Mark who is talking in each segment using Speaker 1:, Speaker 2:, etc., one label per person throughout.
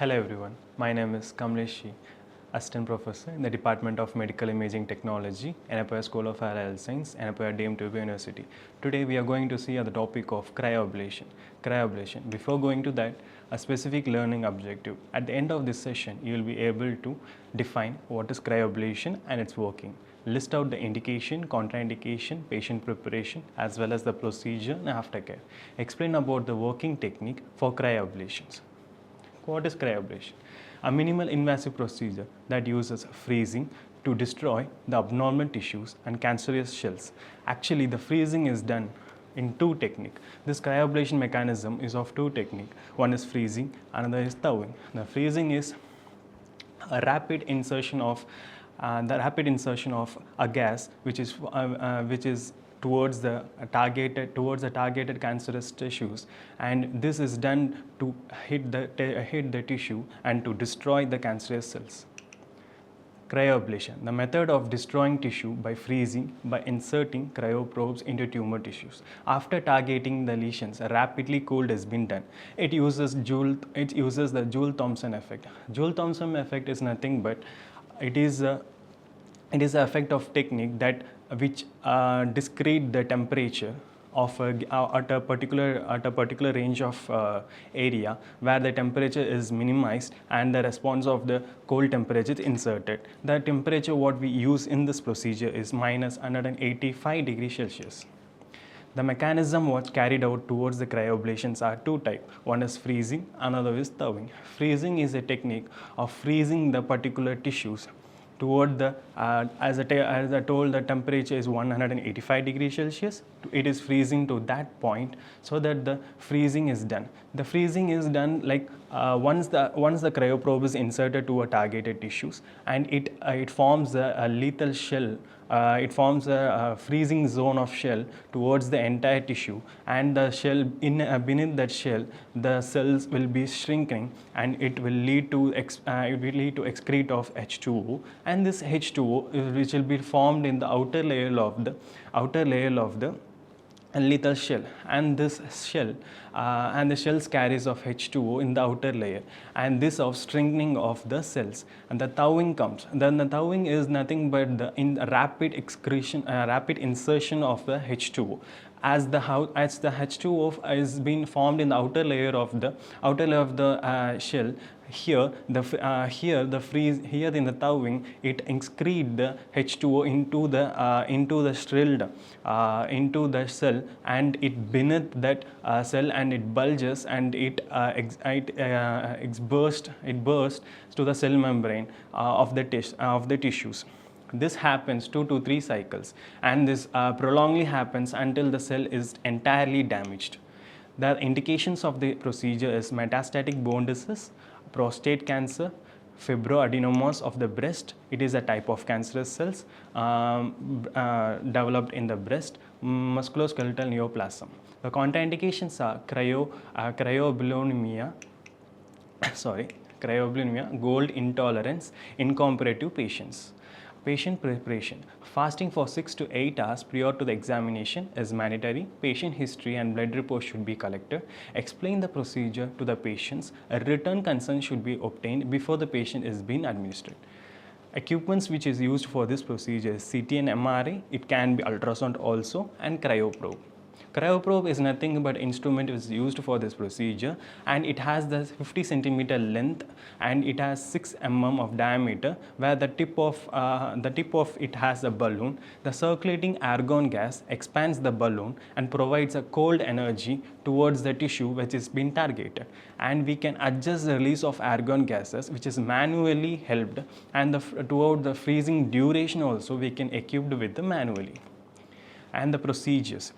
Speaker 1: Hello everyone, my name is Kamalesh C, Assistant Professor in the Department of Medical Imaging Technology, Yenepoya School of Health Science, Yenepoya DMTB University. Today we are going to see the topic of cryoablation. Cryoablation. Before going to that, a specific learning objective. At the end of this session, you will be able to define what is cryoablation and its working. List out the indication, contraindication, patient preparation, as well as the procedure and aftercare. Explain about the working technique for cryoablations. What is cryoablation? A minimal invasive procedure that uses freezing to destroy the abnormal tissues and cancerous cells. Actually, the freezing is done in two techniques. This cryoablation mechanism is of two techniques. One is freezing, another is thawing. The freezing is a rapid insertion of a gas which is towards the targeted cancerous tissues, and this is done to hit the tissue and to destroy the cancerous cells. Cryoablation, the method of destroying tissue by freezing by inserting cryoprobes into tumor tissues. After targeting the lesions, rapidly cooled has been done. It uses the Joule-Thomson effect. Joule-Thomson effect is nothing but it is an effect of technique that which discrete the temperature of at a particular range of area where the temperature is minimized and the response of the cold temperature is inserted. The temperature what we use in this procedure is minus 185 degrees Celsius. The mechanism was carried out towards the cryoablations are two types. One is freezing, another is thawing. Freezing is a technique of freezing the particular tissues toward the, as I told, the temperature is 185 degrees Celsius. It is freezing to that point so that the freezing is done. The freezing is done like once the cryoprobe is inserted to a targeted tissues, and it forms a lethal shell. It forms a freezing zone of shell towards the entire tissue, and the shell beneath that shell, the cells will be shrinking, and it will lead to excrete of H2O, and this H2O which will be formed in the outer layer of the lethal shell, and this shell and the shells carries of H2O in the outer layer, and this of strengthening of the cells, and the thawing comes. Then the thawing is nothing but the rapid insertion of the H2O. As the H2O is being formed in the outer layer of the shell, here in the thawing, it excretes the H2O into the cell, and it beneath that cell, and it bulges, and it bursts to the cell membrane of the tissues. This happens 2 to 3 cycles, and this prolongedly happens until the cell is entirely damaged. The indications of the procedure is metastatic bone disease, prostate cancer, fibroadenomas of the breast. It is a type of cancerous cells developed in the breast, musculoskeletal neoplasm. The contraindications are cryobulimia, gold intolerance, incomparative patients. Patient preparation. Fasting for 6 to 8 hours prior to the examination is mandatory. Patient history and blood reports should be collected. Explain the procedure to the patients. A written consent should be obtained before the patient is being administered. Equipments which is used for this procedure is CT and MRI. It can be ultrasound also, and cryoprobe. Cryoprobe is nothing but instrument is used for this procedure, and it has the 50 centimeter length, and it has 6 mm of diameter, where the tip of it has a balloon. The circulating argon gas expands the balloon and provides a cold energy towards the tissue which is being targeted, and we can adjust the release of argon gases which is manually helped, and throughout the freezing duration also we can equipped with the manually. And the procedures.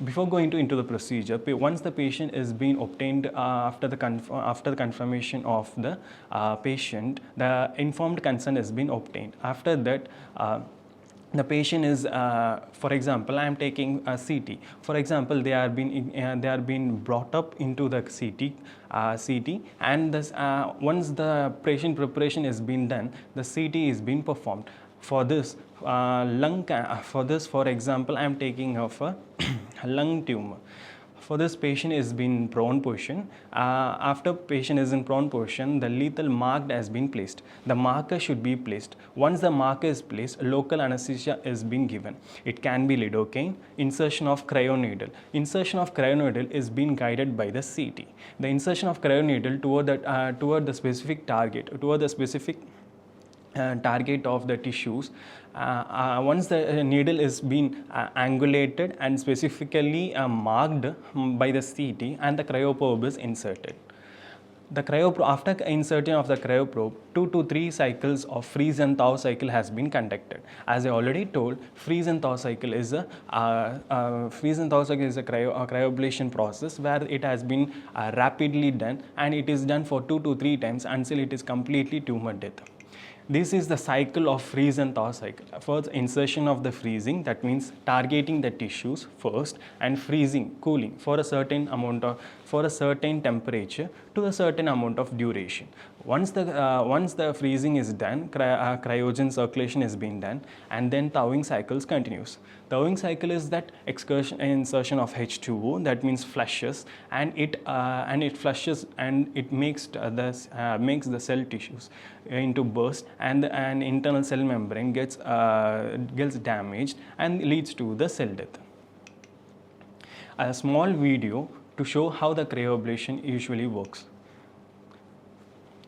Speaker 1: Before going into the procedure, once the patient is being obtained after the confirmation of the patient, the informed consent has been obtained. After that, the patient is, for example, I am taking a CT. For example, they are being brought up into the CT, and this, once the patient preparation is being done, the CT is being performed. For this, for example, I am taking of a lung tumor. for this patient is in prone position. After patient is in prone position, the lethal mark has been placed. The marker should be placed. Once the marker is placed, local anesthesia is being given. It can be lidocaine, insertion of cryoneedle. Insertion of cryoneedle is being guided by the CT. The insertion of cryoneedle toward the specific target, toward the specific target of the tissues. Once the needle is being angulated and specifically marked by the CT, and the cryoprobe is inserted. The after insertion of the cryoprobe, 2 to 3 cycles of freeze and thaw cycle has been conducted. As I already told, freeze and thaw cycle is a cryoablation process where it has been rapidly done, and it is done for 2 to 3 times until it is completely tumor death. This is the cycle of freeze and thaw cycle. First, insertion of the freezing, that means targeting the tissues first, and freezing, cooling for a certain temperature to a certain amount of duration. Once the freezing is done, cryogen circulation is being done, and then thawing cycles continues. Thawing cycle is that insertion of H2O, that means flushes, and it flushes and it makes the cell tissues into burst, and an internal cell membrane gets damaged and leads to the cell death. A small video to show how the cryoablation usually works.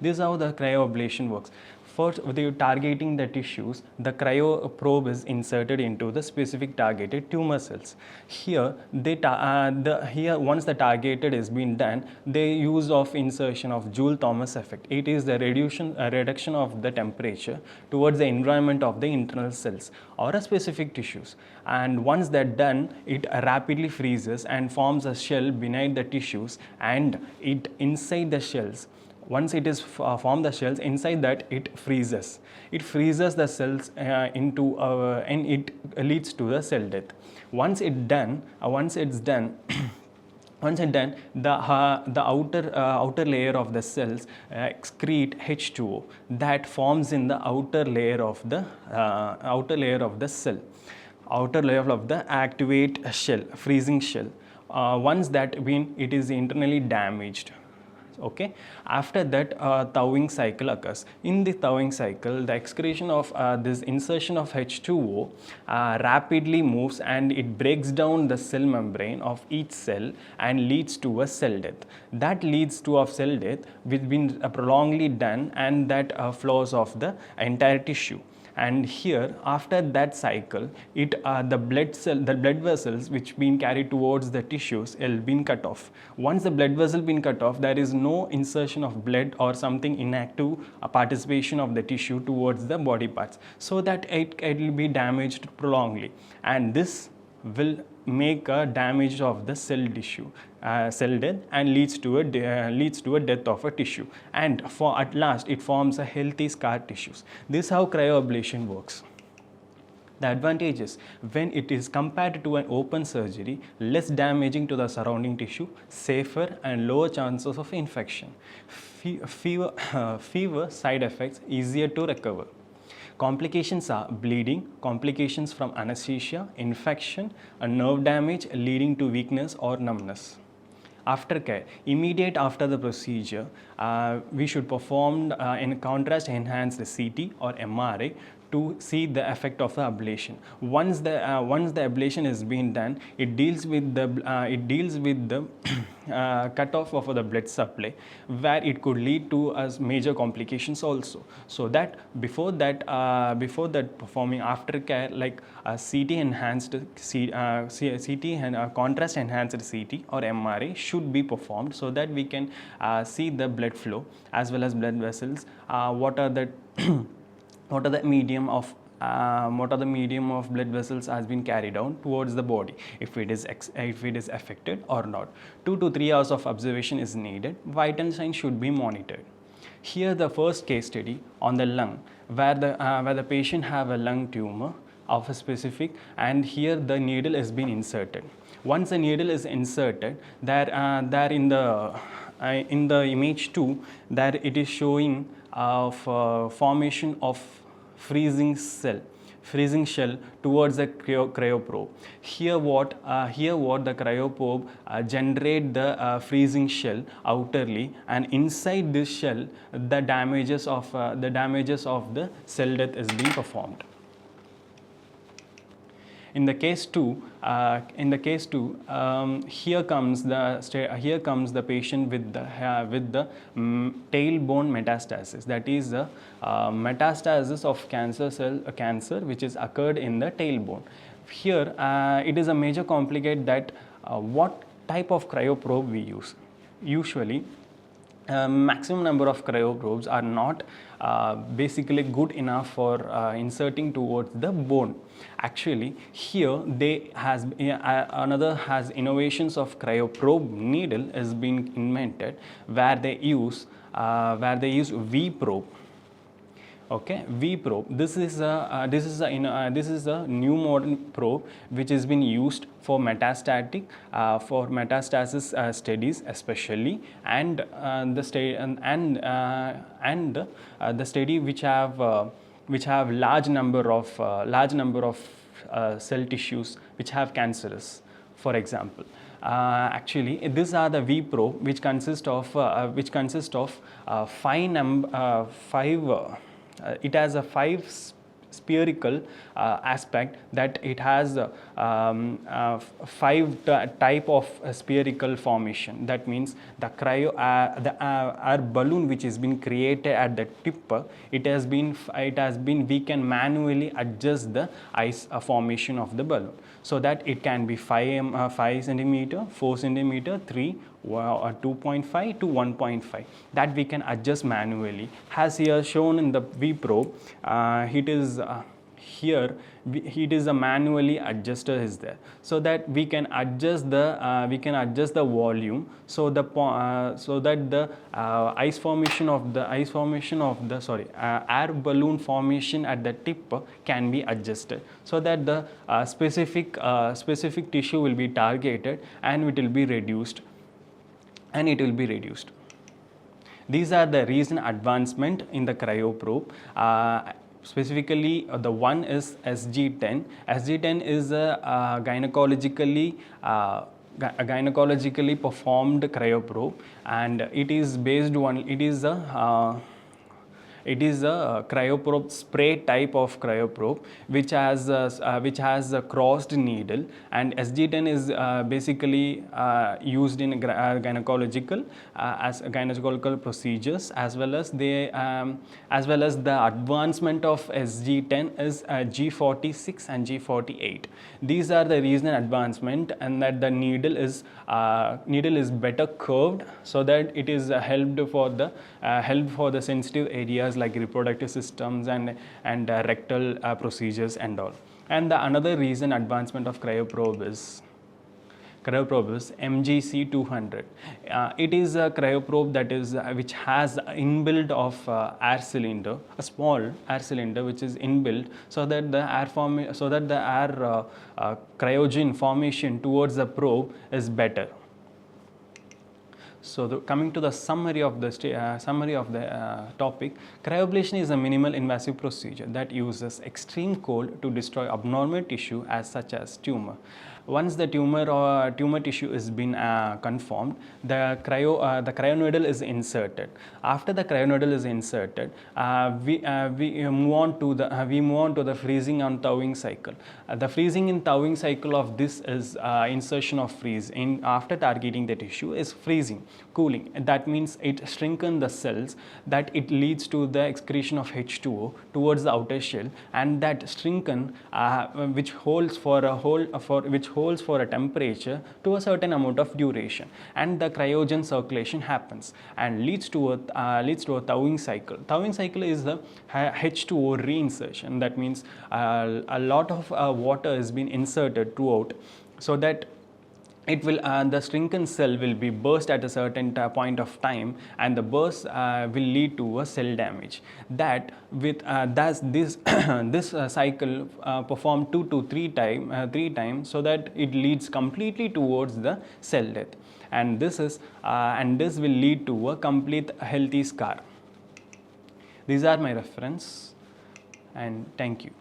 Speaker 1: This is how the cryoablation works. First, with targeting the tissues, the cryoprobe is inserted into the specific targeted tumor cells. Here, once the targeted is being done, they use of insertion of Joule-Thomas effect. It is the reduction of the temperature towards the environment of the internal cells or a specific tissues. And once that done, it rapidly freezes and forms a shell beneath the tissues, and it inside the shells. Once it is formed the shells, inside that it freezes. It freezes the cells and it leads to the cell death. Once it's done, the outer layer of the cells excrete H2O that forms in the outer layer of the cell, outer layer of the activate shell, freezing shell. Once that it is internally damaged. Okay. After that, thawing cycle occurs. In the thawing cycle, the excretion of this insertion of H2O rapidly moves, and it breaks down the cell membrane of each cell and leads to a cell death. That leads to a cell death which been prolongedly done, and that flows of the entire tissue. And here, after that cycle, the blood vessels which been carried towards the tissues will been cut off. Once the blood vessel been cut off, there is no insertion of blood or something inactive participation of the tissue towards the body parts, so that it will be damaged prolongedly, and this will make a damage of the cell tissue, cell death, and leads to a death of a tissue, and at last it forms a healthy scar tissues. This is how cryoablation works. The advantages: when it is compared to an open surgery, less damaging to the surrounding tissue, safer and lower chances of infection. Fewer side effects, easier to recover. Complications are bleeding, complications from anesthesia, infection, a nerve damage leading to weakness or numbness. Aftercare: immediate after the procedure, we should perform in contrast enhanced CT or MRI to see the effect of the ablation. Once the ablation is being done, it deals with the cutoff of the blood supply, where it could lead to major complications also. So that before that performing aftercare like CT enhanced contrast enhanced CT or MRI should be performed, so that we can see the blood flow as well as blood vessels. What are the medium of blood vessels has been carried down towards the body, if it is affected or not. 2 to 3 hours of observation is needed. Vital signs should be monitored. Here the first case study on the lung, where the patient have a lung tumor of a specific, and here the needle is being inserted. Once the needle is inserted, there in the image 2, there it is showing formation of freezing cell. freezing shell towards the cryoprobe. Here what the cryoprobe generate the freezing shell outerly, and inside this shell the damages of the cell death is being performed. In the case 2, here comes the patient with the tailbone metastasis. That is the metastasis of cancer which is occurred in the tailbone. Here it is a major complicate that what type of cryoprobe we use. Usually maximum number of cryoprobes are not basically good enough for inserting towards the bone. Actually, here another innovations of cryoprobe needle has been invented, where they use V probe. Okay, V probe. This is a new modern probe which has been used for metastasis studies especially, and the study which have large number of cell tissues which have cancerous, for example. Actually, these are the V probe which consist of it has a 5 spherical aspect, that it has 5 type of spherical formation. That means the air balloon which has been created at the tip, we can manually adjust the ice formation of the balloon, so that it can be 5 centimeter, 4 centimeter, 3, 2.5 to 1.5, that we can adjust manually. As here shown in the V probe, it is a manually adjuster is there, so that we can adjust the volume, so that the air balloon formation at the tip can be adjusted, so that the specific tissue will be targeted and it will be reduced. These are the recent advancement in the cryoprobe. Specifically, the one is SG10. SG10 is a gynecologically performed cryoprobe, and it is a cryoprobe spray type of cryoprobe which has a crossed needle, and SG10 is basically used in gynecological procedures, as well as the advancement of SG10 is G46 and G48. These are the recent advancement, and that the needle is better curved, so that it is helped for the sensitive areas like reproductive systems and rectal procedures and all. And the another recent advancement of cryoprobe is MGC200. It is a cryoprobe that is which has inbuilt of air cylinder, a small air cylinder which is inbuilt, so that the air cryogen formation towards the probe is better. So coming to the summary of the topic, cryoablation is a minimal invasive procedure that uses extreme cold to destroy abnormal tissue such as tumor. Once the tumor tissue is been conformed, the cryoneedle is inserted. After the cryoneedle is inserted, we move on to the freezing and thawing cycle. The freezing and thawing cycle of this is insertion of freeze. After targeting the tissue is freezing, cooling. That means it shrinkens the cells, that it leads to the excretion of H2O towards the outer shell, and that shrinken which holds for a temperature to a certain amount of duration, and the cryogen circulation happens and leads to a thawing cycle. Thawing cycle is the H2O reinsertion. That means a lot of water has been inserted throughout, so that it will the shrunken cell will be burst at a certain point of time, and the burst will lead to a cell damage. That with this cycle performed 2 to 3 times, so that it leads completely towards the cell death, and this will lead to a complete healthy scar. These are my reference, and thank you.